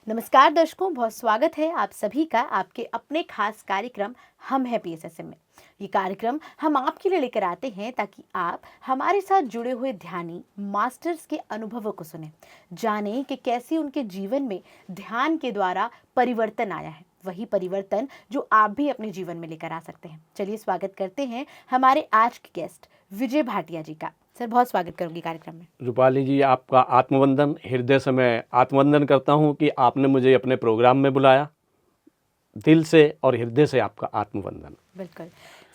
नमस्कार दर्शकों, बहुत स्वागत है आप सभी का आपके अपने खास कार्यक्रम हम हैं पीएसएसएम में। ये कार्यक्रम हम आपके लिए लेकर आते हैं ताकि आप हमारे साथ जुड़े हुए ध्यानी मास्टर्स के अनुभवों को सुने, जानें कि कैसे उनके जीवन में ध्यान के द्वारा परिवर्तन आया है, वही परिवर्तन जो आप भी अपने जीवन में लेकर आ सकते हैं। चलिए स्वागत करते हैं हमारे आज के गेस्ट विजय भाटिया जी का। सर, बहुत स्वागत करूंगी कार्यक्रम में। रूपाली जी, आपका आत्मवंदन। हृदय से मैं आत्मवंदन करता हूं कि आपने मुझे अपने प्रोग्राम में बुलाया। दिल से और हृदय से आपका आत्मवंदन। बिल्कुल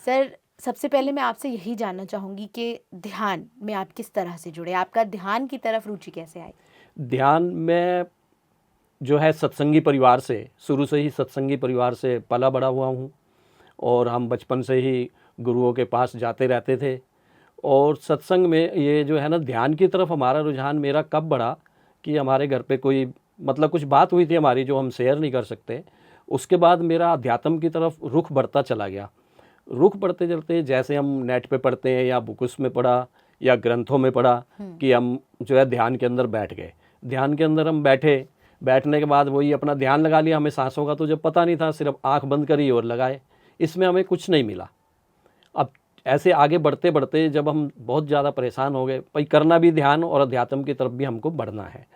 सर, सबसे पहले मैं आपसे यही जानना चाहूँगी कि ध्यान में आप किस तरह से जुड़े, आपका ध्यान की तरफ रुचि कैसे आई? ध्यान में जो है सत्संगी परिवार से, शुरू से ही सत्संगी परिवार से पला बड़ा हुआ हूँ और हम बचपन से ही गुरुओं के पास जाते रहते थे। और सत्संग में ये जो है ना, ध्यान की तरफ हमारा रुझान मेरा कब बढ़ा कि हमारे घर पे कोई कुछ बात हुई थी हमारी जो हम शेयर नहीं कर सकते। उसके बाद मेरा अध्यात्म की तरफ रुख बढ़ता चला गया। रुख बढ़ते चलते जैसे हम नेट पे पढ़ते हैं या बुक्स में पढ़ा या ग्रंथों में पढ़ा कि हम जो है ध्यान के अंदर बैठ गए। ध्यान के अंदर हम बैठने के बाद वही अपना ध्यान लगा लिया। हमें सांसों का तो जब पता नहीं था, सिर्फ आंख बंद करी और लगाए, इसमें हमें कुछ नहीं मिला। अब ऐसे आगे बढ़ते बढ़ते जब हम बहुत ज़्यादा परेशान हो गए, भाई करना भी ध्यान और अध्यात्म की तरफ भी हमको बढ़ना है,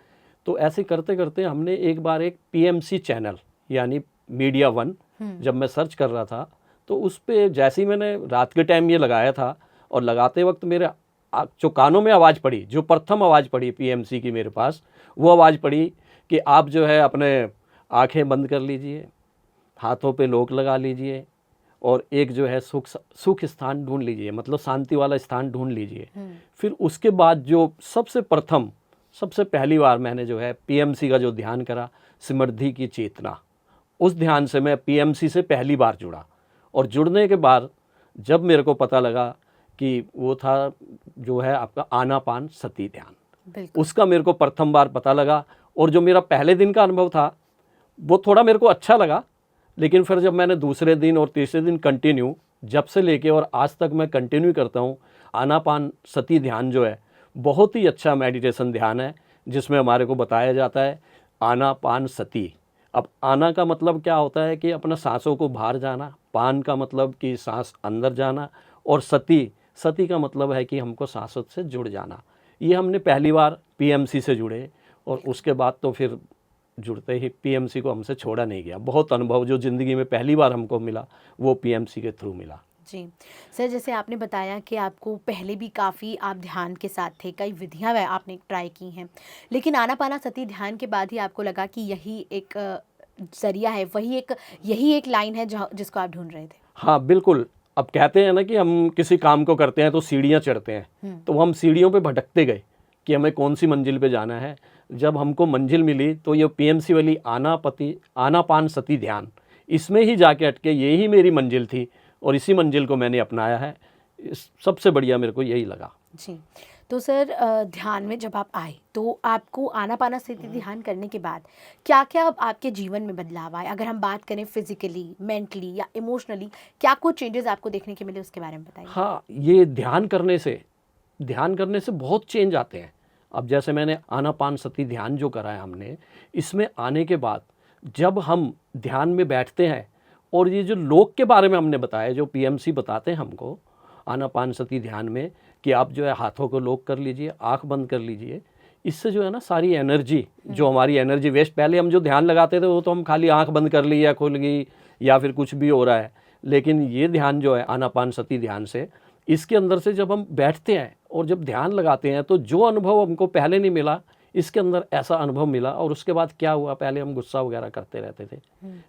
तो ऐसे करते करते हमने एक बार एक पीएमसी चैनल यानी मीडिया वन जब मैं सर्च कर रहा था, तो उस पर जैसे ही मैंने रात के टाइम ये लगाया था और लगाते वक्त मेरे जो कानों में आवाज़ पड़ी, जो प्रथम आवाज़ पड़ी पीएमसी की मेरे पास, वो आवाज़ पड़ी कि आप जो है अपने आंखें बंद कर लीजिए, हाथों पे लोक लगा लीजिए और एक जो है सुख स्थान ढूंढ लीजिए, मतलब शांति वाला स्थान ढूंढ लीजिए। फिर उसके बाद जो सबसे पहली बार मैंने जो है पीएमसी का जो ध्यान करा, समृद्धि की चेतना, उस ध्यान से मैं पीएमसी से पहली बार जुड़ा। और जुड़ने के बाद जब मेरे को पता लगा कि वो था जो है आपका आनापान सती ध्यान, उसका मेरे को प्रथम बार पता लगा। और जो मेरा पहले दिन का अनुभव था वो थोड़ा मेरे को अच्छा लगा, लेकिन फिर जब मैंने दूसरे दिन और तीसरे दिन कंटिन्यू, जब से लेके और आज तक मैं कंटिन्यू करता हूँ, आनापान सती ध्यान जो है बहुत ही अच्छा मेडिटेशन ध्यान है, जिसमें हमारे को बताया जाता है आनापान सती। अब आना का मतलब क्या होता है कि अपना सांसों को बाहर जाना, पान का मतलब कि सांस अंदर जाना, और सती का मतलब है कि हमको सांसों से जुड़ जाना। ये हमने पहली बार पीएमसी से जुड़े और उसके बाद तो फिर जुड़ते ही पीएमसी को हमसे छोड़ा नहीं गया। बहुत अनुभव जो ज़िंदगी में पहली बार हमको मिला वो पीएमसी के थ्रू मिला। जी सर, जैसे आपने बताया कि आपको पहले भी काफ़ी आप ध्यान के साथ थे, कई विधियां आपने ट्राई की हैं, लेकिन आनापाना सती ध्यान के बाद ही आपको लगा कि यही एक जरिया है, यही एक लाइन है जिसको आप ढूंढ रहे थे। हाँ बिल्कुल। अब कहते हैं ना कि हम किसी काम को करते हैं तो सीढ़ियाँ चढ़ते हैं, तो हम सीढ़ियों पे भटकते गए कि हमें कौन सी मंजिल पे जाना है। जब हमको मंजिल मिली तो ये पीएमसी वाली आनापान सती ध्यान, इसमें ही जाके अटके, यही मेरी मंजिल थी और इसी मंजिल को मैंने अपनाया है। सबसे बढ़िया मेरे को यही लगा। जी, तो सर ध्यान में जब आप आए तो आपको आनापाना सती ध्यान करने के बाद क्या क्या अब आपके जीवन में बदलाव आए? अगर हम बात करें फिजिकली, मेंटली या इमोशनली, क्या कुछ चेंजेस आपको देखने के मिले, उसके बारे में बताइए। हाँ, ये ध्यान करने से बहुत चेंज आते हैं। अब जैसे मैंने आनापान सती ध्यान जो करा है हमने, इसमें आने के बाद जब हम ध्यान में बैठते हैं और ये जो लोक के बारे में हमने बताया, जो पीएमसी बताते हैं हमको आनापान सती ध्यान में, कि आप जो है हाथों को लॉक कर लीजिए, आंख बंद कर लीजिए, इससे जो है ना सारी एनर्जी, जो हमारी एनर्जी वेस्ट, पहले हम जो ध्यान लगाते थे वो तो हम खाली आंख बंद कर ली या खुल गई या फिर कुछ भी हो रहा है, लेकिन ये ध्यान जो है आनापान सती ध्यान से, इसके अंदर से जब हम बैठते हैं और जब ध्यान लगाते हैं तो जो अनुभव हमको पहले नहीं मिला, इसके अंदर ऐसा अनुभव मिला। और उसके बाद क्या हुआ, पहले हम गुस्सा वगैरह करते रहते थे,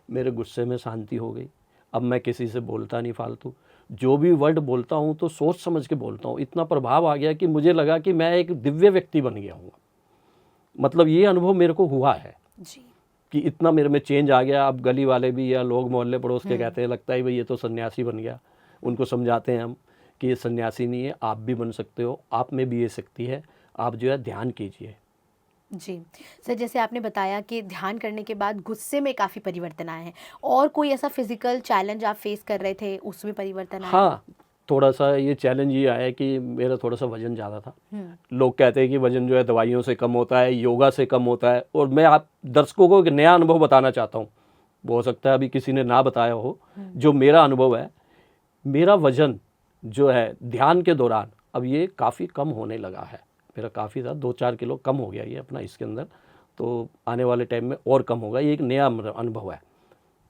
मेरे गुस्से में शांति हो गई। अब मैं किसी से बोलता नहीं फालतू, जो भी वर्ड बोलता हूँ तो सोच समझ के बोलता हूँ। इतना प्रभाव आ गया कि मुझे लगा कि मैं एक दिव्य व्यक्ति बन गया हूँ। मतलब ये अनुभव मेरे को हुआ है जी, कि इतना मेरे में चेंज आ गया। अब गली वाले भी या लोग मोहल्ले पड़ोस के कहते हैं, लगता है भाई ये तो सन्यासी बन गया। उनको समझाते हैं हम कि ये सन्यासी नहीं है, आप भी बन सकते हो, आप में भी ये शक्ति है, आप जो है ध्यान कीजिए। जी सर, जैसे आपने बताया कि ध्यान करने के बाद गुस्से में काफ़ी परिवर्तन आए हैं, और कोई ऐसा फिजिकल चैलेंज आप फेस कर रहे थे उसमें परिवर्तन आया? हाँ, थोड़ा सा ये चैलेंज ये आया कि मेरा थोड़ा सा वज़न ज़्यादा था। हम्म। लोग कहते हैं कि वज़न जो है दवाइयों से कम होता है, योगा से कम होता है, और मैं आप दर्शकों को एक नया अनुभव बताना चाहता हूँ। वो हो सकता है अभी किसी ने ना बताया हो, जो मेरा अनुभव है। मेरा वज़न जो है ध्यान के दौरान अब ये काफ़ी कम होने लगा है। मेरा काफ़ी था, 2-4 किलो कम हो गया ये अपना इसके अंदर। तो आने वाले टाइम में और कम होगा। ये एक नया अनुभव है।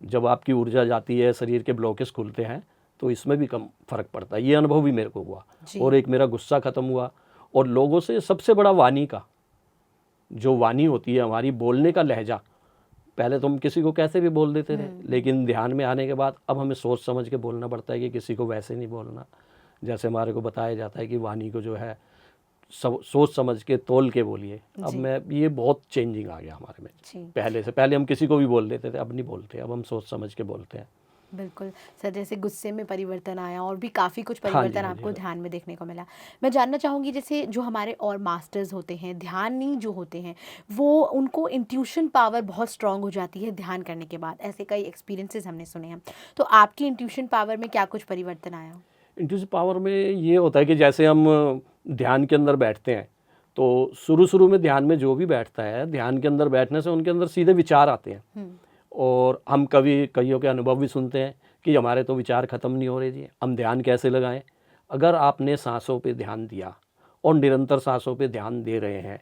जब आपकी ऊर्जा जाती है, शरीर के ब्लॉकेज खुलते हैं, तो इसमें भी कम फ़र्क पड़ता है। ये अनुभव भी मेरे को हुआ। जी। और एक मेरा गुस्सा ख़त्म हुआ। और लोगों से सबसे बड़ा वाणी का, जो वाणी होती है हमारी, बोलने का लहजा, पहले तो हम किसी को कैसे भी बोल देते थे, लेकिन ध्यान में आने के बाद अब हमें सोच समझ के बोलना पड़ता है कि किसी को वैसे नहीं बोलना। जैसे हमारे को बताया जाता है कि वाणी को जो है सब सोच समझ के तोल के बोलिए। अब जी। मैं ये बहुत चेंजिंग आ गया हमारे में। जी। पहले से, पहले हम किसी को भी बोल देते थे, अब नहीं बोलते। अब हम सोच समझ के बोलते हैं। बिल्कुल सर, जैसे गुस्से में परिवर्तन आया और भी काफ़ी कुछ हाँ जी, परिवर्तन हाँ जी, आपको हाँ। ध्यान में देखने को मिला। मैं जानना चाहूँगी, जैसे जो हमारे और मास्टर्स होते हैं, ध्यानी जो होते हैं, वो उनको इंट्यूशन पावर बहुत स्ट्रांग हो जाती है ध्यान करने के बाद। ऐसे कई एक्सपीरियंसेस हमने सुने हैं। तो आपकी इंट्यूशन पावर में क्या कुछ परिवर्तन आया? इंट्यूसिव पावर में ये होता है कि जैसे हम ध्यान के अंदर बैठते हैं, तो शुरू में ध्यान में जो भी बैठता है, ध्यान के अंदर बैठने से उनके अंदर सीधे विचार आते हैं। और हम कभी कईयों के अनुभव भी सुनते हैं कि हमारे तो विचार ख़त्म नहीं हो रहे जी, हम ध्यान कैसे लगाएं। अगर आपने सांसों पे ध्यान दिया और निरंतर सांसों पे ध्यान दे रहे हैं,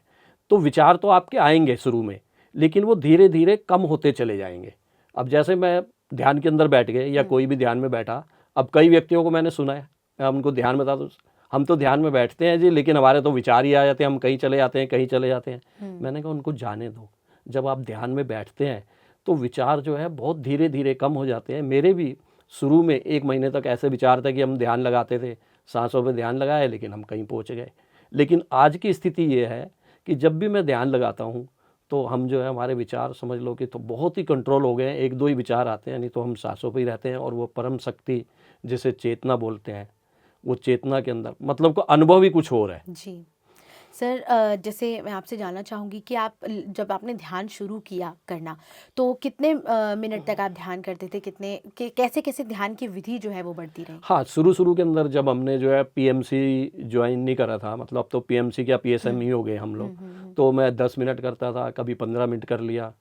तो विचार तो आपके आएंगे शुरू में, लेकिन वो धीरे धीरे कम होते चले जाएंगे। अब जैसे मैं ध्यान के अंदर बैठ गए या कोई भी ध्यान में बैठा, अब कई व्यक्तियों को मैंने सुना है, मैं उनको ध्यान बता दूँ, हम तो ध्यान में बैठते हैं जी, लेकिन हमारे तो विचार ही आ जाते हैं, हम कहीं चले जाते हैं, कहीं चले जाते हैं। मैंने कहा उनको जाने दो। जब आप ध्यान में बैठते हैं तो विचार जो है बहुत धीरे धीरे कम हो जाते हैं। मेरे भी शुरू में 1 महीने तक ऐसे विचार थे कि हम ध्यान लगाते थे, सांसों पे ध्यान लगाए, लेकिन हम कहीं पहुंच गए। लेकिन आज की स्थिति ये है कि जब भी मैं ध्यान लगाता हूँ, तो हम जो है हमारे विचार समझ लो कि तो बहुत ही कंट्रोल हो गए हैं। 1-2 ही विचार आते हैं, नहीं तो हम सांसों पे ही रहते हैं। और वो परम शक्ति जिसे चेतना बोलते हैं, वो चेतना के अंदर मतलब को अनुभव ही कुछ और है। जी सर, जैसे मैं आपसे जानना चाहूँगी कि जब आपने ध्यान शुरू किया करना, तो कितने मिनट तक आप ध्यान करते थे? कैसे कैसे ध्यान की विधि जो है वो बढ़ती रही? हाँ, शुरू के अंदर जब हमने जो है पीएमसी ज्वाइन नहीं करा था, मतलब अब तो पीएमसी क्या पीएसएम ही हो गए हम लोग। तो मैं 10 मिनट करता था, कभी 15 मिनट कर लिया,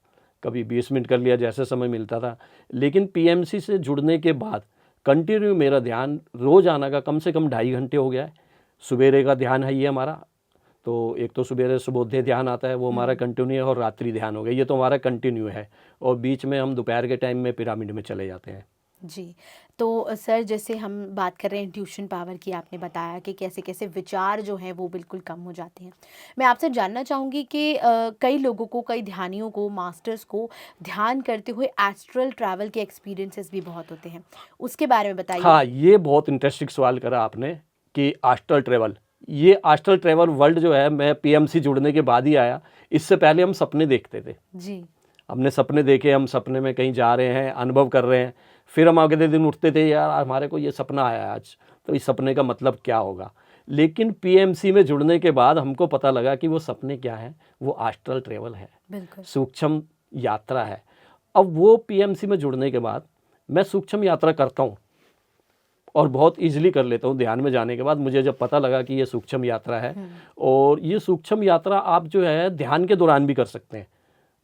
कभी 20 मिनट कर लिया, जैसे समय मिलता था। लेकिन पीएमसी से जुड़ने के बाद कंटिन्यू मेरा ध्यान रोज़ाना का कम से कम 2.5 घंटे हो गया है। सुबेरे का ध्यान है ये हमारा, तो एक तो सुबेरे सुबोध्य ध्यान आता है, वो हमारा कंटिन्यू है। और रात्रि ध्यान हो गया, ये तो हमारा कंटिन्यू है। और बीच में हम दोपहर के टाइम में पिरामिड में चले जाते हैं। जी। तो सर, जैसे हम बात कर रहे हैं ट्यूशन पावर की, आपने बताया कि कैसे कैसे विचार जो हैं वो बिल्कुल कम हो जाते हैं। मैं आपसे जानना चाहूँगी कि कई लोगों को, कई ध्यानियों को, मास्टर्स को ध्यान करते हुए एस्ट्रल ट्रैवल के एक्सपीरियंसेस भी बहुत होते हैं, उसके बारे में बताइए। हाँ, ये बहुत इंटरेस्टिंग सवाल करा आपने कि आस्ट्रल ट्रैवल, ये आस्ट्रल ट्रैवल वर्ल्ड जो है, मैं पीएमसी जुड़ने के बाद ही आया। इससे पहले हम सपने देखते थे। जी। हमने सपने देखे, हम सपने में कहीं जा रहे हैं, अनुभव कर रहे हैं। फिर हम अगले दिन उठते थे, यार हमारे को ये सपना आया आज, तो इस सपने का मतलब क्या होगा। लेकिन पीएमसी में जुड़ने के बाद हमको पता लगा कि वो सपने क्या है, वो आस्ट्रल ट्रैवल है, बिल्कुल। सूक्ष्म यात्रा है। अब वो पीएमसी में जुड़ने के बाद मैं सूक्ष्म यात्रा करता हूँ और बहुत ईजिली कर लेता हूँ। ध्यान में जाने के बाद मुझे जब पता लगा कि ये सूक्ष्म यात्रा है, और ये सूक्ष्म यात्रा आप जो है ध्यान के दौरान भी कर सकते हैं।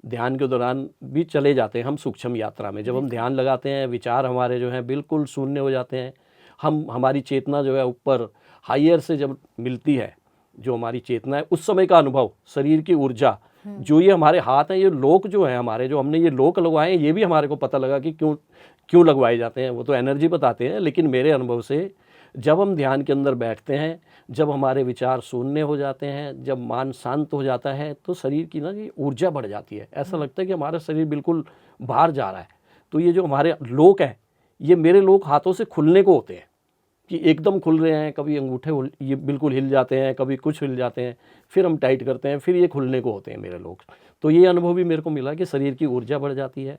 ध्यान के दौरान भी चले जाते हैं हम सूक्ष्म यात्रा में। जब हम ध्यान लगाते हैं, विचार हमारे जो हैं बिल्कुल शून्य हो जाते हैं। हमारी चेतना जो है ऊपर हायर से जब मिलती है, जो हमारी चेतना है, उस समय का अनुभव, शरीर की ऊर्जा, जो ये हमारे हाथ हैं, ये लोक जो है हमारे, जो हमने ये लोक लगवाए हैं, ये भी हमारे को पता लगा कि क्यों लगवाए जाते हैं। वो तो एनर्जी बताते हैं, लेकिन मेरे अनुभव से जब हम ध्यान के अंदर बैठते हैं, जब हमारे विचार शून्य हो जाते हैं, जब मन शांत हो जाता है, तो शरीर की ना ये ऊर्जा बढ़ जाती है। ऐसा लगता है कि हमारा शरीर बिल्कुल बाहर जा रहा है। तो ये जो हमारे लोक हैं, ये मेरे लोक हाथों से खुलने को होते हैं कि एकदम खुल रहे हैं। कभी अंगूठे ये बिल्कुल हिल जाते हैं, कभी कुछ हिल जाते हैं, फिर हम टाइट करते हैं, फिर ये खुलने को होते हैं मेरे लोग। तो ये अनुभव भी मेरे को मिला कि शरीर की ऊर्जा बढ़ जाती है,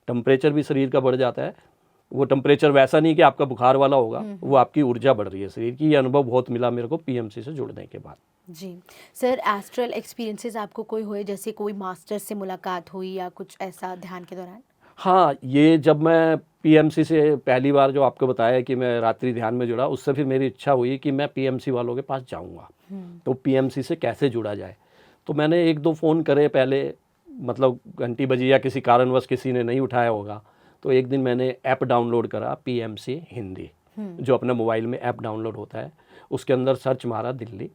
टेम्परेचर भी शरीर का बढ़ जाता है। वो टेम्परेचर वैसा नहीं कि आपका बुखार वाला होगा, वो आपकी ऊर्जा बढ़ रही है शरीर की। ये अनुभव बहुत मिला मेरे को पीएमसी से जुड़ने के बाद। जी सर, एस्ट्रल एक्सपीरियंसेस आपको कोई हुए, जैसे कोई मास्टर से मुलाकात हुई या कुछ ऐसा ध्यान के दौरान? हाँ, ये जब मैं पीएमसी से पहली बार जो आपको बताया कि मैं रात्रि ध्यान में जुड़ा, उससे फिर मेरी इच्छा हुई कि मैं पीएमसी वालों के पास जाऊँगा। तो पीएमसी से कैसे जुड़ा जाए? तो मैंने 1-2 फ़ोन करे पहले, मतलब घंटी बजी या किसी कारणवश किसी ने नहीं उठाया होगा। तो एक दिन मैंने ऐप डाउनलोड करा पीएमसी हिंदी, जो अपने मोबाइल में ऐप डाउनलोड होता है। उसके अंदर सर्च मारा दिल्ली।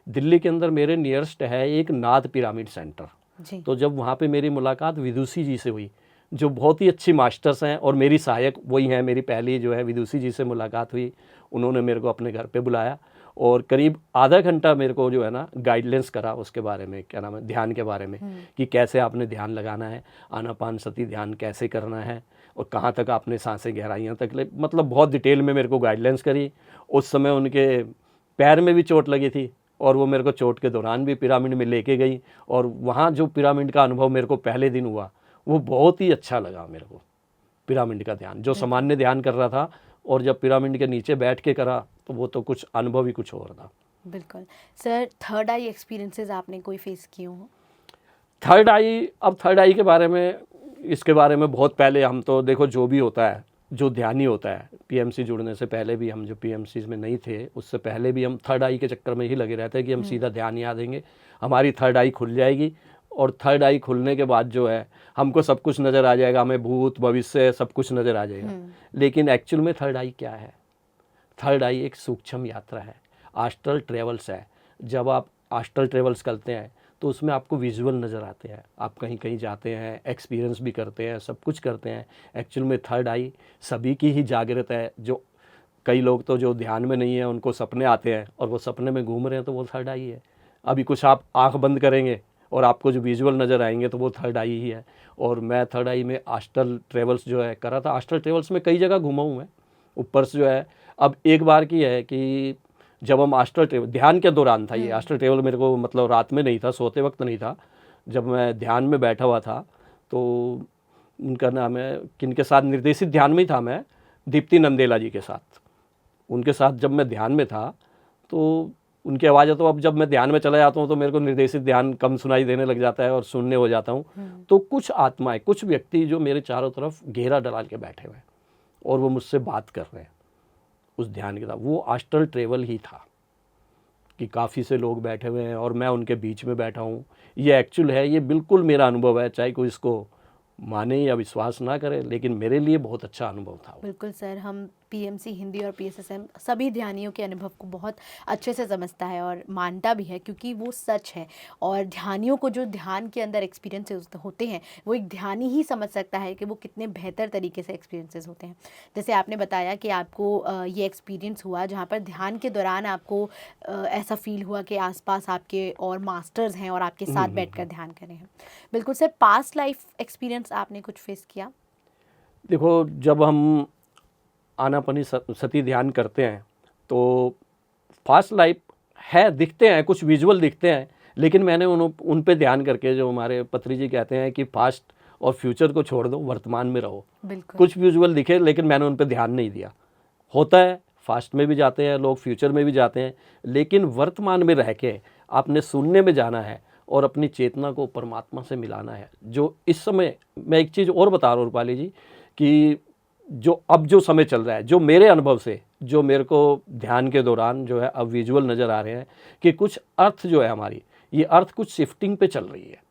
दिल्ली के अंदर मेरे नियरेस्ट है एक नाद पिरामिड सेंटर। जी। तो जब वहाँ पे मेरी मुलाकात विदुषी जी से हुई, जो बहुत ही अच्छी मास्टर्स हैं और मेरी सहायक वही हैं, मेरी पहली जो है विदुषी जी से मुलाकात हुई। उन्होंने मेरे को अपने घर पे बुलाया और करीब आधा घंटा मेरे को जो है ना गाइडलाइंस करा उसके बारे में, क्या नाम है, ध्यान के बारे में, कि कैसे आपने ध्यान लगाना है, आनापान सती ध्यान कैसे करना है और कहाँ तक आपने सांसें गहराइयाँ तक ले, मतलब बहुत डिटेल में मेरे को गाइडलाइंस करी। उस समय उनके पैर में भी चोट लगी थी और वो मेरे को चोट के दौरान भी पिरामिड में लेके गई, और वहाँ जो पिरामिड का अनुभव मेरे को पहले दिन हुआ वो बहुत ही अच्छा लगा मेरे को। पिरामिड का ध्यान, जो सामान्य ध्यान कर रहा था और जब पिरामिड के नीचे बैठ के करा तो वो तो कुछ अनुभव ही कुछ और था। बिल्कुल सर, थर्ड आई एक्सपीरियंसेस आपने कोई फेस किए हो? थर्ड आई, अब थर्ड आई के बारे में, इसके बारे में बहुत पहले हम तो देखो जो भी होता है, जो ध्यानी होता है, पीएमसी जुड़ने से पहले भी हम जो पीएमसी में नहीं थे उससे पहले भी हम थर्ड आई के चक्कर में ही लगे रहते हैं कि हम सीधा ध्यान याद देंगे, हमारी थर्ड आई खुल जाएगी और थर्ड आई खुलने के बाद जो है हमको सब कुछ नज़र आ जाएगा, हमें भूत भविष्य सब कुछ नज़र आ जाएगा। लेकिन एक्चुअल में थर्ड आई क्या है? थर्ड आई एक सूक्ष्म यात्रा है, आस्ट्रल ट्रेवल्स है। जब आप आस्ट्रल ट्रेवल्स करते हैं तो उसमें आपको विजुअल नज़र आते हैं, आप कहीं कहीं जाते हैं, एक्सपीरियंस भी करते हैं, सब कुछ करते हैं। एक्चुअल में थर्ड आई सभी की ही जागृत है। जो कई लोग तो जो ध्यान में नहीं है उनको सपने आते हैं और वो सपने में घूम रहे हैं तो वो थर्ड आई है। अभी कुछ आप आंख बंद करेंगे और आपको जो विजुअल नज़र आएंगे तो वो थर्ड आई ही है। और मैं थर्ड आई में आस्ट्रल ट्रेवल्स जो है करा था। आस्ट्रल ट्रेवल्स में कई जगह घूमा हूँ मैं ऊपर से जो है। अब एक बार की है कि जब हम आस्ट्रल ट्रेवल, ध्यान के दौरान था ये, आस्ट्रल ट्रेवल मेरे को मतलब रात में नहीं था, सोते वक्त नहीं था, जब मैं ध्यान में बैठा हुआ था तो उनका नाम है, किनके साथ निर्देशित ध्यान में ही था मैं, दीप्ति नंदेला जी के साथ। उनके साथ जब मैं ध्यान में था तो उनकी आवाज़, तो अब जब मैं ध्यान में चला जाता हूँ तो मेरे को निर्देशित ध्यान कम सुनाई देने लग जाता है और सुनने हो जाता हूँ। तो कुछ आत्माएं, कुछ व्यक्ति जो मेरे चारों तरफ घेरा डाल के बैठे हुए हैं और वो मुझसे बात कर रहे हैं उस ध्यान के साथ, वो आस्ट्रल ट्रेवल ही था कि काफ़ी से लोग बैठे हुए हैं और मैं उनके बीच में बैठा हूँ। ये एक्चुअल है, ये बिल्कुल मेरा अनुभव है, चाहे कोई इसको माने या विश्वास ना करे, लेकिन मेरे लिए बहुत अच्छा अनुभव था। बिल्कुल सर, हम पीएमसी हिंदी और पीएसएसएम सभी ध्यानियों के अनुभव को बहुत अच्छे से समझता है और मानता भी है, क्योंकि वो सच है। और ध्यानियों को जो ध्यान के अंदर एक्सपीरियंसेस होते हैं वो एक ध्यानी ही समझ सकता है कि वो कितने बेहतर तरीके से एक्सपीरियंसेस होते हैं। जैसे आपने बताया कि आपको ये एक्सपीरियंस हुआ जहाँ पर ध्यान के दौरान आपको ऐसा फील हुआ कि आसपास आपके और मास्टर्स हैं और आपके साथ बैठकर ध्यान करें हैं। बिल्कुल सर, पास्ट लाइफ एक्सपीरियंस आपने कुछ फेस किया? देखो, जब हम आनापानी सती ध्यान करते हैं तो फास्ट लाइफ है, दिखते हैं, कुछ विजुअल दिखते हैं, लेकिन मैंने उन पे ध्यान करके, जो हमारे पत्री जी कहते हैं कि पास्ट और फ्यूचर को छोड़ दो, वर्तमान में रहो। कुछ विजुअल दिखे लेकिन मैंने उन पे ध्यान नहीं दिया। होता है, फास्ट में भी जाते हैं लोग, फ्यूचर में भी जाते हैं, लेकिन वर्तमान में रह के आपने सुनने में जाना है और अपनी चेतना को परमात्मा से मिलाना है। जो इस समय, मैं एक चीज़ और बता रहा हूँ रूपाली जी, कि जो अब जो समय चल रहा है, जो मेरे अनुभव से, जो मेरे को ध्यान के दौरान जो है अब विजुअल नज़र आ रहे हैं कि कुछ अर्थ जो है हमारी, ये अर्थ कुछ शिफ्टिंग पे चल रही है।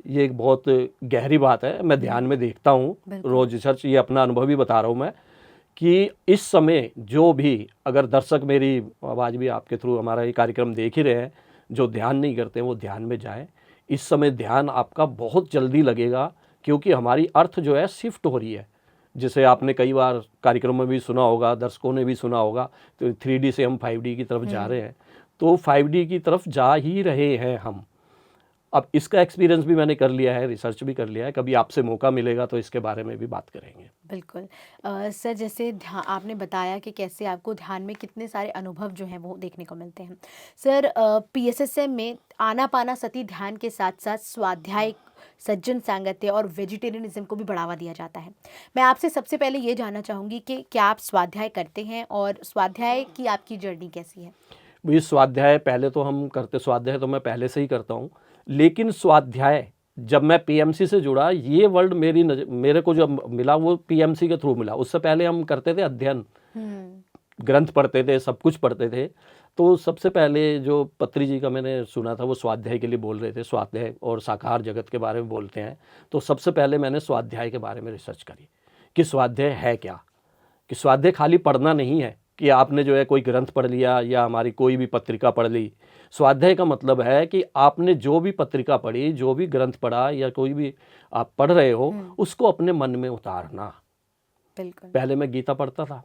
ये एक बहुत गहरी बात है, मैं ध्यान में देखता हूँ रोज रिसर्च, ये अपना अनुभव भी बता रहा हूँ मैं, कि इस समय जो भी, अगर दर्शक मेरी आवाज़ भी आपके थ्रू हमारा ये कार्यक्रम देख ही रहे हैं, जो ध्यान नहीं करते हैं वो ध्यान में जाएं। इस समय ध्यान आपका बहुत जल्दी लगेगा, क्योंकि हमारी अर्थ जो है शिफ्ट हो रही है। जैसे आपने कई बार कार्यक्रम में भी सुना होगा, दर्शकों ने भी सुना होगा, तो 3D से हम 5D की तरफ जा रहे हैं, तो 5D की तरफ जा ही रहे हैं हम। अब इसका एक्सपीरियंस भी मैंने कर लिया है, रिसर्च भी कर लिया है, कभी आपसे मौका मिलेगा तो इसके बारे में भी बात करेंगे। बिल्कुल सर, जैसे आपने बताया कि कैसे आपको ध्यान में कितने सारे अनुभव जो हैं वो देखने को मिलते हैं। सर, पीएसएसएम में आनापाना सती ध्यान के साथ साथ स्वाध्याय, सज्जन सांगत्य और वेजिटेरियनिज्म को भी बढ़ावा दिया जाता है। मैं आपसे सबसे पहले ये जानना चाहूँगी कि क्या आप स्वाध्याय करते हैं और स्वाध्याय की आपकी जर्नी कैसी है? ये स्वाध्याय पहले तो हम करते, स्वाध्याय तो मैं पहले से ही करता हूँ, लेकिन स्वाध्याय जब मैं पीएमसी से जुड़ा, ये वर्ल्ड मेरे को जो मिला वो पीएमसी के थ्रू मिला। उससे पहले हम करते थे अध्ययन, ग्रंथ पढ़ते थे, सब कुछ पढ़ते थे। तो सबसे पहले जो पत्री जी का मैंने सुना था वो स्वाध्याय के लिए बोल रहे थे, स्वाध्याय और शाकाहार जगत के बारे में बोलते हैं। तो सबसे पहले मैंने स्वाध्याय के बारे में रिसर्च करी कि स्वाध्याय है क्या, कि स्वाध्याय खाली पढ़ना नहीं है कि आपने जो है कोई ग्रंथ पढ़ लिया या हमारी कोई भी पत्रिका पढ़ ली। स्वाध्याय का मतलब है कि आपने जो भी पत्रिका पढ़ी, जो भी ग्रंथ पढ़ा या कोई भी आप पढ़ रहे हो, उसको अपने मन में उतारना। बिल्कुल। पहले मैं गीता पढ़ता था,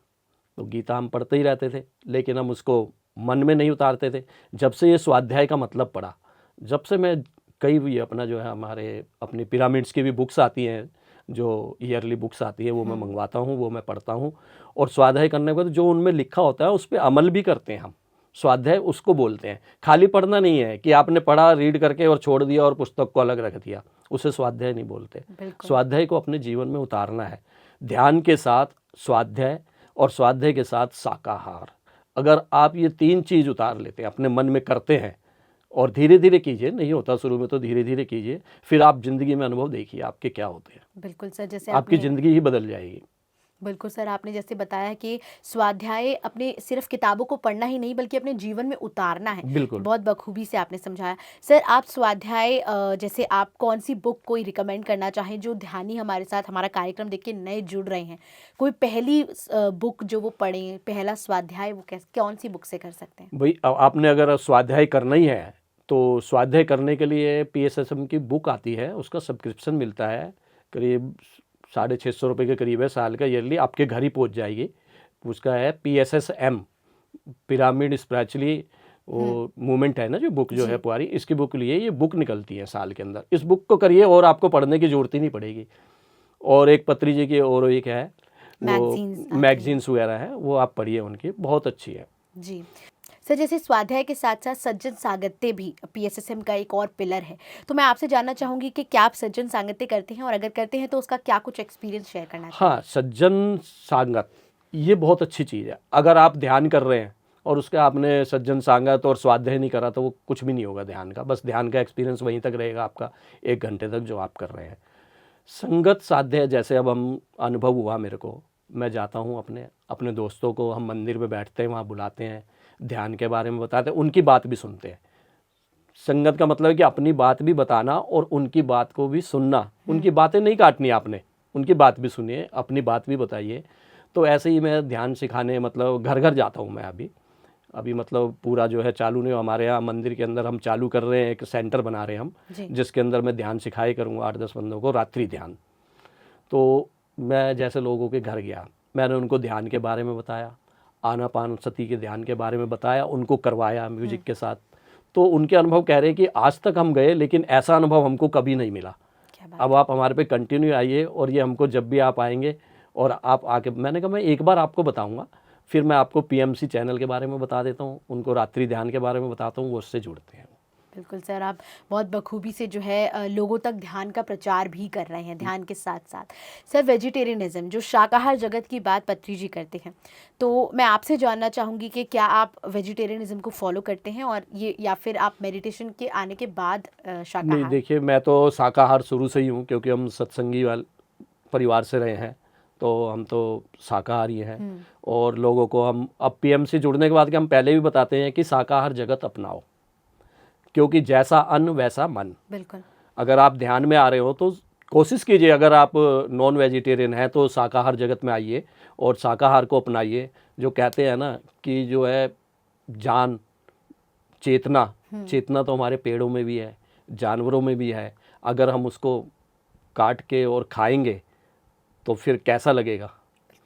तो गीता हम पढ़ते ही रहते थे, लेकिन हम उसको मन में नहीं उतारते थे। जब से ये स्वाध्याय का मतलब पढ़ा, जब से मैं कई भी अपना जो है हमारे अपनी पिरामिड्स की भी बुक्स आती हैं, जो ईयरली बुक्स आती है, वो मैं मंगवाता हूँ, वो मैं पढ़ता हूँ। और स्वाध्याय करने के बाद जो उनमें लिखा होता है उस पर अमल भी करते हैं हम। स्वाध्याय उसको बोलते हैं। खाली पढ़ना नहीं है कि आपने पढ़ा, रीड करके और छोड़ दिया और पुस्तक को अलग रख दिया, उसे स्वाध्याय नहीं बोलते। स्वाध्याय को अपने जीवन में उतारना है। ध्यान के साथ स्वाध्याय और स्वाध्याय के साथ शाकाहार, अगर आप ये 3 चीज़ उतार लेते हैं, अपने मन में करते हैं और धीरे धीरे कीजिए, नहीं होता शुरू में तो धीरे धीरे कीजिए, फिर आप ज़िंदगी में अनुभव देखिए आपके क्या होते हैं। बिल्कुल सर, जैसे आपकी ज़िंदगी ही बदल जाएगी। बिल्कुल सर, आपने जैसे बताया कि स्वाध्याय अपने सिर्फ किताबों को पढ़ना ही नहीं बल्कि अपने जीवन में उतारना है। बिल्कुल। बहुत बखूबी से आपने समझाया। सर, आप स्वाध्याय जैसे आप कौन सी बुक कोई रिकमेंड करना चाहें, जो ध्यानी हमारे साथ हमारा कार्यक्रम देख के नए जुड़ रहे हैं, कोई पहली बुक जो वो पढ़ें, पहला स्वाध्याय वो कौन सी बुक से कर सकते हैं? भाई आपने अगर स्वाध्याय करना ही है तो स्वाध्याय करने के लिए PSSM की बुक आती है, उसका सब्सक्रिप्शन मिलता है, करीब 650 रुपये के करीब है, साल का ईयरली आपके घर ही पहुंच जाएगी। उसका है PSSM, पिरामिड स्पिरिचुअली वो मूवमेंट है ना, जो बुक जो है पुरानी, इसकी बुक लिए ये बुक निकलती है साल के अंदर। इस बुक को करिए और आपको पढ़ने की ज़रूरत ही नहीं पड़ेगी। और एक पत्री जी की और एक है वो मैगजीन्स वगैरह है, वो आप पढ़िए, उनकी बहुत अच्छी है जी। सर, जैसे स्वाध्याय के साथ साथ सज्जन सांगत्य भी PSSM का एक और पिलर है, तो मैं आपसे जानना चाहूँगी कि क्या आप सज्जन सांगत्य करते हैं, और अगर करते हैं तो उसका क्या कुछ एक्सपीरियंस शेयर करना चाहिए? हाँ, सज्जन सांगत ये बहुत अच्छी चीज़ है। अगर आप ध्यान कर रहे हैं और उसके आपने सज्जन सांगत और स्वाध्याय नहीं करा तो वो कुछ भी नहीं होगा ध्यान का। बस ध्यान का एक्सपीरियंस वहीं तक रहेगा आपका, 1 घंटे तक जो आप कर रहे हैं। संगत साध्य, जैसे अब हम अनुभव हुआ मेरे को, मैं जाता हूँ अपने दोस्तों को, हम मंदिर में बैठते हैं, वहाँ बुलाते हैं, ध्यान के बारे में बताते हैं, उनकी बात भी सुनते हैं। संगत का मतलब है कि अपनी बात भी बताना और उनकी बात को भी सुनना। उनकी बातें नहीं काटनी आपने, उनकी बात भी सुनिए, अपनी बात भी बताइए। तो ऐसे ही मैं ध्यान सिखाने मतलब घर घर जाता हूँ मैं अभी मतलब पूरा जो है चालू नहीं, हमारे यहाँ मंदिर के अंदर हम चालू कर रहे हैं, एक सेंटर बना रहे हैं हम, जिसके अंदर मैं ध्यान सिखाए करूँगा 8-10 बंदों को, रात्रि ध्यान। तो मैं जैसे लोगों के घर गया, मैंने उनको ध्यान के बारे में बताया, आनापानसति के ध्यान के बारे में बताया, उनको करवाया म्यूजिक के साथ। तो उनके अनुभव कह रहे हैं कि आज तक हम गए लेकिन ऐसा अनुभव हमको कभी नहीं मिला। अब आप हमारे पे कंटिन्यू आइए, और ये हमको जब भी आप आएंगे और आप आके, मैंने कहा मैं एक बार आपको बताऊंगा, फिर मैं आपको PMC चैनल के बारे में बता देता हूँ, उनको रात्रि ध्यान के बारे में बताता हूँ, वो उससे जुड़ते हैं। बिल्कुल सर, आप बहुत बखूबी से जो है लोगों तक ध्यान का प्रचार भी कर रहे हैं ध्यान के साथ साथ। सर, वेजिटेरियनिज्म, जो शाकाहार जगत की बात पत्री जी करते हैं, तो मैं आपसे जानना चाहूँगी कि क्या आप वेजिटेरियनिज्म को फॉलो करते हैं, और ये या फिर आप मेडिटेशन के आने के बाद शाकाहार? नहीं, देखिए मैं तो शाकाहार शुरू से ही हूँ, क्योंकि हम सत्संगी वाले परिवार से रहे हैं, तो हम तो शाकाहारी हैं। और लोगों को हम अब PMC जुड़ने के बाद कि हम पहले भी बताते हैं कि शाकाहार जगत अपनाओ, क्योंकि जैसा अन्न वैसा मन। बिल्कुल। अगर आप ध्यान में आ रहे हो तो कोशिश कीजिए, अगर आप नॉन वेजिटेरियन हैं तो शाकाहार जगत में आइए और शाकाहार को अपनाइए। जो कहते हैं ना कि जो है जान, चेतना तो हमारे पेड़ों में भी है, जानवरों में भी है। अगर हम उसको काट के और खाएंगे तो फिर कैसा लगेगा?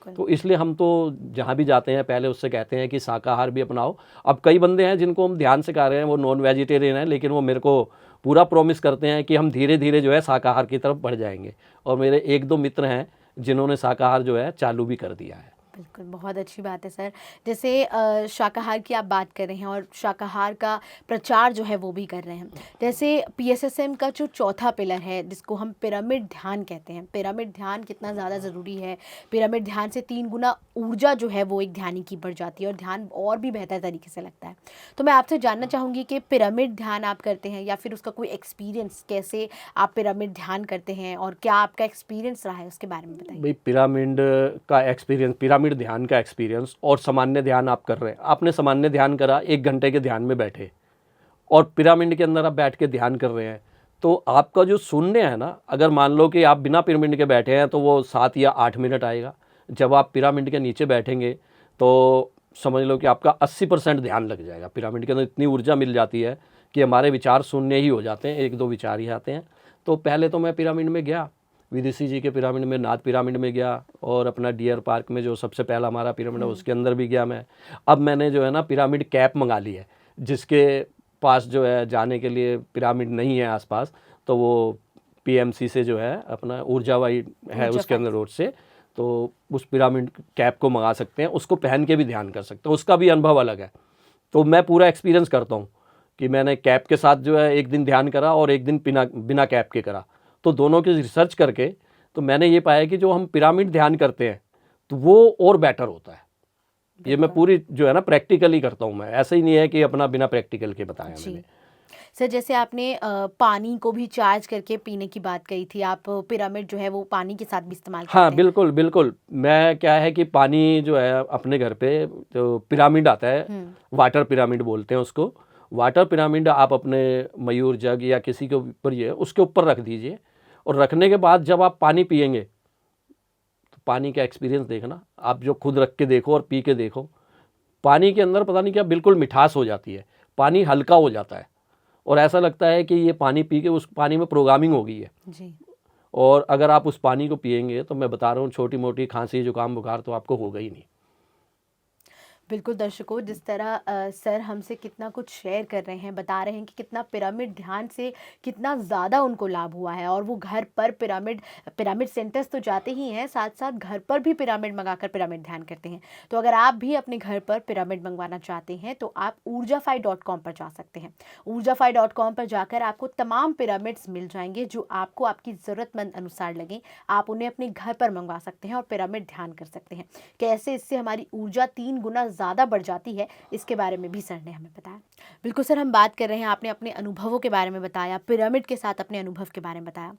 तो इसलिए हम तो जहाँ भी जाते हैं पहले उससे कहते हैं कि शाकाहार भी अपनाओ। अब कई बंदे हैं जिनको हम ध्यान सिखा रहे हैं, वो नॉन वेजिटेरियन हैं, लेकिन वो मेरे को पूरा प्रॉमिस करते हैं कि हम धीरे धीरे जो है शाकाहार की तरफ बढ़ जाएंगे। और मेरे 1-2 मित्र हैं जिन्होंने शाकाहार जो है चालू भी कर दिया है। बिल्कुल, बहुत अच्छी बात है सर। जैसे शाकाहार की आप बात कर रहे हैं और शाकाहार का प्रचार जो है वो भी कर रहे हैं। जैसे पीएसएसएम का जो चौथा पिलर है जिसको हम पिरामिड ध्यान कहते हैं, पिरामिड ध्यान कितना ज़्यादा ज़रूरी है, पिरामिड ध्यान से 3 गुना ऊर्जा जो है वो एक ध्यानी की बढ़ जाती है और ध्यान और भी बेहतर तरीके से लगता है। तो मैं आपसे जानना चाहूँगी कि पिरामिड ध्यान आप करते हैं या फिर उसका कोई एक्सपीरियंस, कैसे आप पिरामिड ध्यान करते हैं और क्या आपका एक्सपीरियंस रहा है उसके बारे में बताइए? भाई पिरामिड का एक्सपीरियंस, पिरामिड ध्यान का एक्सपीरियंस और सामान्य ध्यान आप कर रहे हैं। आपने सामान्य ध्यान करा, 1 घंटे के ध्यान में बैठे और पिरामिड के अंदर आप बैठ के ध्यान कर रहे हैं, तो आपका जो शून्य है ना, अगर मान लो कि आप बिना पिरामिड के बैठे हैं तो वो 7 या 8 मिनट आएगा। जब आप पिरामिड के नीचे बैठेंगे तो समझ लो कि आपका 80% ध्यान लग जाएगा। पिरामिड के अंदर इतनी ऊर्जा मिल जाती है कि हमारे विचार शून्य ही हो जाते हैं, 1-2 विचार ही आते हैं। तो पहले तो मैं पिरामिड में गया, विदेशी जी के पिरामिड में, नाथ पिरामिड में गया और अपना डियर पार्क में जो सबसे पहला हमारा पिरामिड है उसके अंदर भी गया मैं। अब मैंने जो है ना पिरामिड कैप मंगा ली है, जिसके पास जो है जाने के लिए पिरामिड नहीं है आसपास, तो वो पीएमसी से जो है अपना ऊर्जावाई है उसके अंदर रोड से, तो उस पिरामिड कैप को मंगा सकते हैं, उसको पहन के भी ध्यान कर सकते हैं, उसका भी अनुभव अलग है। तो मैं पूरा एक्सपीरियंस करता हूँ कि मैंने कैप के साथ जो है एक दिन ध्यान करा और एक दिन बिना कैप के करा, तो दोनों की रिसर्च करके तो मैंने ये पाया कि जो हम पिरामिड ध्यान करते हैं तो वो और बेटर होता है। ये मैं पूरी जो है ना प्रैक्टिकली करता हूँ मैं, ऐसा ही नहीं है कि अपना बिना प्रैक्टिकल के बताया मैंने। सर जैसे आपने पानी को भी चार्ज करके पीने की बात कही थी, आप पिरामिड जो है वो पानी के साथ भी इस्तेमाल करते हाँ हैं? बिल्कुल बिल्कुल। मैं क्या है कि पानी जो है अपने घर पे जो पिरामिड आता है, वाटर पिरामिड बोलते हैं उसको, वाटर पिरामिड आप अपने मयूर जग या किसी के ऊपर ये उसके ऊपर रख दीजिए और रखने के बाद जब आप पानी पियेंगे तो पानी का एक्सपीरियंस देखना, आप जो खुद रख के देखो और पी के देखो, पानी के अंदर पता नहीं क्या बिल्कुल मिठास हो जाती है, पानी हल्का हो जाता है और ऐसा लगता है कि ये पानी पी के उस पानी में प्रोग्रामिंग हो गई है जी। और अगर आप उस पानी को पिएंगे तो मैं बता रहा हूँ छोटी मोटी खांसी जुकाम बुखार तो आपको होगा ही नहीं। बिल्कुल दर्शकों, जिस तरह सर हमसे कितना कुछ शेयर कर रहे हैं, बता रहे हैं कि कितना पिरामिड ध्यान से कितना ज़्यादा उनको लाभ हुआ है और वो घर पर पिरामिड पिरामिड सेंटर्स तो जाते ही हैं, साथ साथ घर पर भी पिरामिड मंगाकर पिरामिड ध्यान करते हैं। तो अगर आप भी अपने घर पर पिरामिड मंगवाना चाहते हैं तो आप ऊर्जाफाई.com पर जा सकते हैं। ऊर्जाफाई.com पर जाकर आपको तमाम पिरामिड्स मिल जाएंगे जो आपको आपकी ज़रूरतमंद अनुसार लगें। आप उन्हें अपने घर पर मंगवा सकते हैं और पिरामिड ध्यान कर सकते हैं। कैसे इससे हमारी ऊर्जा 3 गुना ज़्यादा बढ़ जाती है, इसके बारे में भी सर ने हमें बताया। बिल्कुल सर, हम बात कर रहे हैं, आपने अपने अनुभवों के बारे में बताया, पिरामिड के साथ अपने अनुभव के बारे में बताया।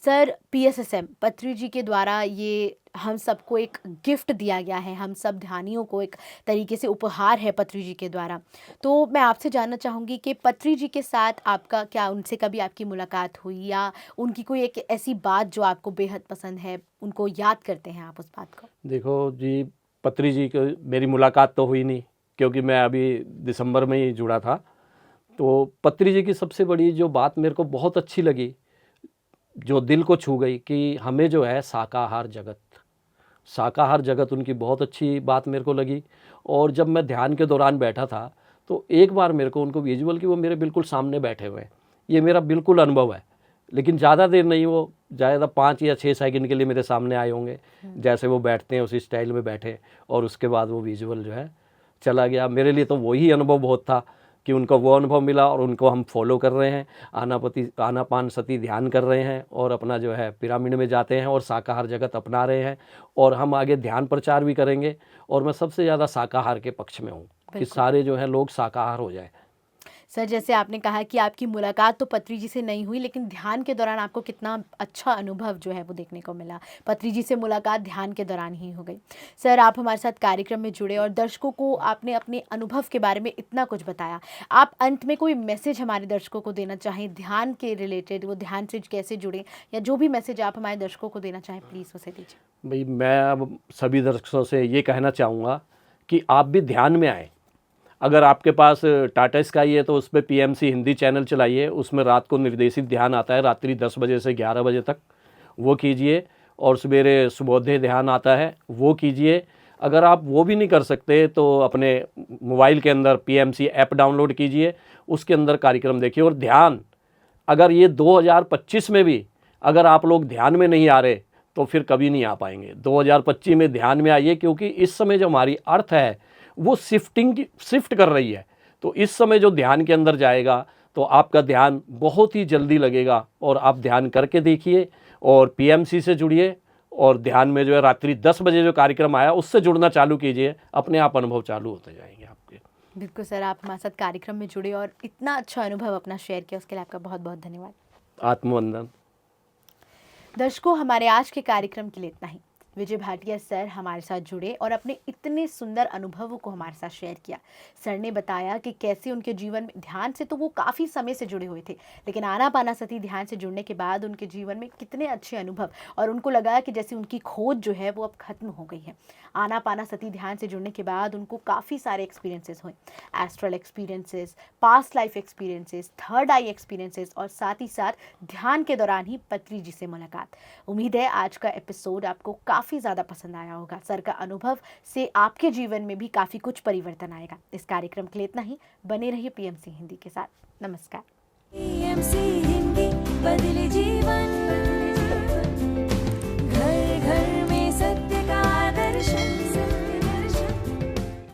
सर पीएसएसएम पत्री जी के द्वारा ये हम सबको एक गिफ्ट दिया गया है, हम सब ध्यानियों को एक तरीके से उपहार है पत्री जी के द्वारा। तो मैं आपसे जानना चाहूँगी कि पत्री जी के साथ आपका क्या, उनसे कभी आपकी मुलाकात हुई या उनकी कोई एक ऐसी बात जो आपको बेहद पसंद है, उनको याद करते हैं आप उस बात को? देखो जी, पत्री जी को मेरी मुलाकात तो हुई नहीं क्योंकि मैं अभी दिसंबर में ही जुड़ा था। तो पत्री जी की सबसे बड़ी जो बात मेरे को बहुत अच्छी लगी, जो दिल को छू गई, कि हमें जो है शाकाहार जगत उनकी बहुत अच्छी बात मेरे को लगी। और जब मैं ध्यान के दौरान बैठा था तो एक बार मेरे को उनको विजुअल कि वो मेरे बिल्कुल सामने बैठे हुए हैं, ये मेरा बिल्कुल अनुभव है। लेकिन ज़्यादा देर नहीं, वो ज़्यादा 5 या 6 सेकंड के लिए मेरे सामने आए होंगे, जैसे वो बैठते हैं उसी स्टाइल में बैठे और उसके बाद वो विजुअल जो है चला गया। मेरे लिए तो वही अनुभव बहुत था कि उनका वो अनुभव मिला और उनको हम फॉलो कर रहे हैं, आनापान सती ध्यान कर रहे हैं और अपना जो है पिरामिड में जाते हैं और शाकाहार जगत अपना रहे हैं और हम आगे ध्यान प्रचार भी करेंगे। और मैं सबसे ज़्यादा शाकाहार के पक्ष में हूँ कि सारे जो हैं लोग शाकाहार हो जाए। सर जैसे आपने कहा कि आपकी मुलाकात तो पत्री जी से नहीं हुई, लेकिन ध्यान के दौरान आपको कितना अच्छा अनुभव जो है वो देखने को मिला। पत्री जी से मुलाकात ध्यान के दौरान ही हो गई। सर आप हमारे साथ कार्यक्रम में जुड़े और दर्शकों को आपने अपने अनुभव के बारे में इतना कुछ बताया। आप अंत में कोई मैसेज हमारे दर्शकों को देना चाहें ध्यान के रिलेटेड, वो ध्यान से कैसे जुड़ें, या जो भी मैसेज आप हमारे दर्शकों को देना चाहें प्लीज़ उसे दीजिए। भाई मैं अब सभी दर्शकों से ये कहना चाहूँगा कि आप भी ध्यान में आएँ। अगर आपके पास टाटा स्काई है तो उस पर पीएमसी हिंदी चैनल चलाइए, उसमें रात को निर्देशित ध्यान आता है, रात्रि 10 बजे से 11 बजे तक, वो कीजिए। और सवेरे सुबोध्य ध्यान आता है, वो कीजिए। अगर आप वो भी नहीं कर सकते तो अपने मोबाइल के अंदर पीएमसी ऐप डाउनलोड कीजिए, उसके अंदर कार्यक्रम देखिए। और ध्यान, अगर ये 2025 में भी अगर आप लोग ध्यान में नहीं आ रहे तो फिर कभी नहीं आ पाएंगे। 2025 में ध्यान में आइए, क्योंकि इस समय जो हमारी अर्थ है वो शिफ्ट कर रही है। तो इस समय जो ध्यान के अंदर जाएगा तो आपका ध्यान बहुत ही जल्दी लगेगा, और आप ध्यान करके देखिए और पीएमसी से जुड़िए, और ध्यान में जो है रात्रि 10 बजे जो कार्यक्रम आया उससे जुड़ना चालू कीजिए, अपने आप अनुभव चालू होते जाएंगे आपके। बिल्कुल सर, आप हमारे साथ कार्यक्रम में जुड़े और इतना अच्छा अनुभव अपना शेयर किया, उसके लिए आपका बहुत बहुत धन्यवाद। आत्मवंदन। दर्शकों, हमारे आज के कार्यक्रम के लिए इतना ही। विजय भाटिया सर हमारे साथ जुड़े और अपने इतने सुंदर अनुभवों को हमारे साथ शेयर किया। सर ने बताया कि कैसे उनके जीवन में ध्यान से तो वो काफ़ी समय से जुड़े हुए थे, लेकिन आनापानासती ध्यान से जुड़ने के बाद उनके जीवन में कितने अच्छे अनुभव, और उनको लगा कि जैसे उनकी खोज जो है वो अब खत्म हो गई है। आनापानासती ध्यान से जुड़ने के बाद उनको काफ़ी सारे एक्सपीरियंसेस हुए, astral experiences, past life experiences, third eye experiences, और साथ ही साथ ध्यान के दौरान ही पत्री जी से मुलाकात। उम्मीद है आज का एपिसोड आपको काफ़ी ज़्यादा पसंद आया होगा। सर का अनुभव से आपके जीवन में भी काफ़ी कुछ परिवर्तन आएगा। इस कार्यक्रम के लिए इतना ही। बने रहिए पीएमसी हिंदी के साथ। नमस्कार। पीएमसी हिंदी, बदले जीवन।